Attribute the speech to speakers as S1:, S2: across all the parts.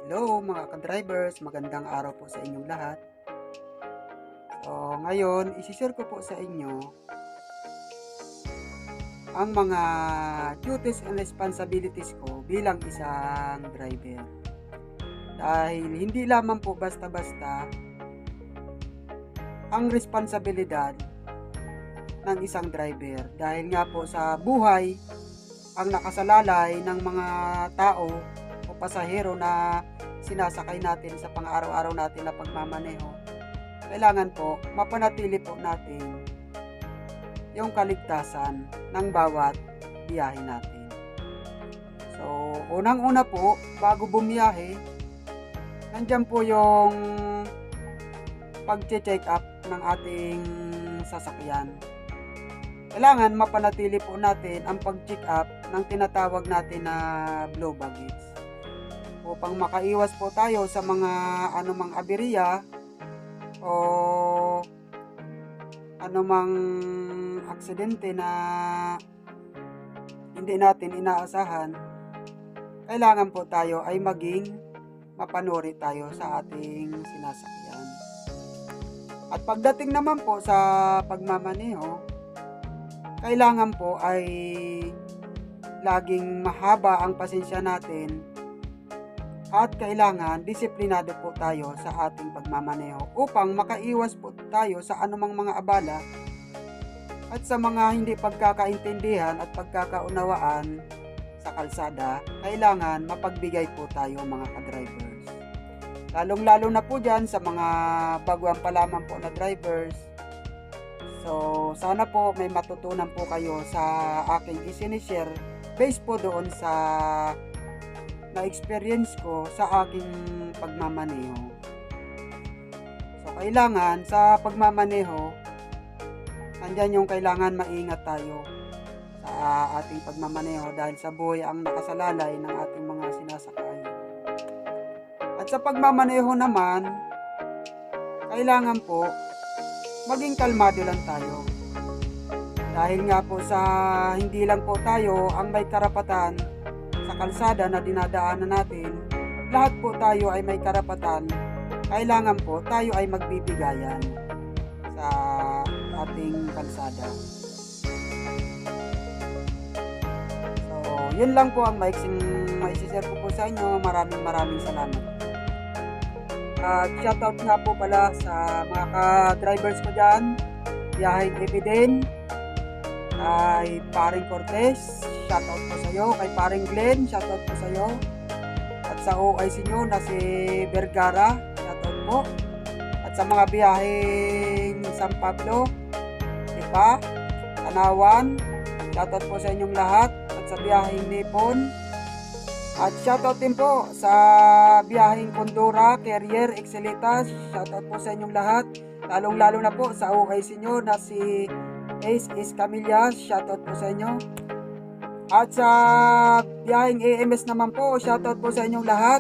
S1: Hello mga ka-drivers, magandang araw po sa inyong lahat. So ngayon, isi-share ko po sa inyo ang mga duties and responsibilities ko bilang isang driver. Dahil hindi lamang po basta-basta ang responsibilidad ng isang driver. Dahil nga po sa buhay, ang nakasalalay ng mga tao o pasahero na sinasakay natin sa pang-araw-araw natin na pagmamaneho, kailangan po mapanatili po natin yung kaligtasan ng bawat biyahe natin. So, unang-una po, bago bumiyahe, nandyan po yung pag-check up ng ating sasakyan. Kailangan mapanatili po natin ang pag-check up ng tinatawag natin na blow baggage upang makaiwas po tayo sa mga anumang aberya o anumang aksidente na hindi natin inaasahan. Kailangan po tayo ay maging mapanuri tayo sa ating sinasakyan. At pagdating naman po sa pagmamaneho, kailangan po ay laging mahaba ang pasensya natin at kailangan disiplinado po tayo sa ating pagmamaneho upang makaiwas po tayo sa anumang mga abala at sa mga hindi pagkakaintindihan at pagkakaunawaan sa kalsada. Kailangan mapagbigay po tayo mga ka-drivers. Lalong-lalo na po dyan sa mga baguhan pa lamang po na drivers. So, sana po may matutunan po kayo sa aking isinishare based po doon sa na-experience ko sa aking pagmamaneho. So, kailangan sa pagmamaneho, nandyan yung kailangan maingat tayo sa ating pagmamaneho dahil sa buhay ang nakasalalay ng ating mga sinasakay. At sa pagmamaneho naman, kailangan po maging kalmado lang tayo. Dahil nga po sa hindi lang po tayo ang may karapatan sa kalsada na dinadaanan natin, lahat po tayo ay may karapatan. Kailangan po tayo ay magbibigayan sa ating kalsada. So, yun lang po ang maisishare ko po sa inyo. Maraming salamat. At shoutout nga po pala sa mga ka-drivers ko dyan. Biyaheng Ebiden, kay Paring Cortez, shoutout po sa iyo. Kay Paring Glenn, shoutout po sa iyo. At sa OIC nyo na si Vergara, shoutout po. At sa mga biyaheng San Pablo, Lipa, Tanawan, shoutout po sa inyong lahat. At sa biyaheng Nipon, at shoutout din po sa biyaheng Condora, Carrier, Excelitas, shoutout po sa inyong lahat. Lalong-lalo na po sa OIC nyo na si Ace Camillas, shoutout po sa inyo. At sa biyaheng AMS naman po, shoutout po sa inyong lahat.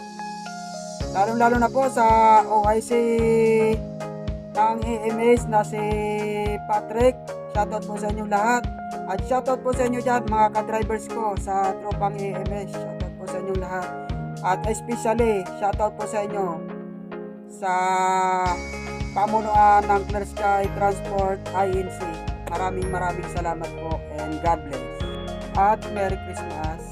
S1: Lalong-lalo na po sa OIC ng AMS na si Patrick, shoutout po sa inyong lahat. At shoutout po sa inyo dyan mga ka-drivers ko sa tropang AMS, shoutout po sa inyong lahat. At especially, shoutout po sa inyo sa pamunuan ng Clear Sky Transport INC. Maraming salamat po and God bless. At Merry Christmas.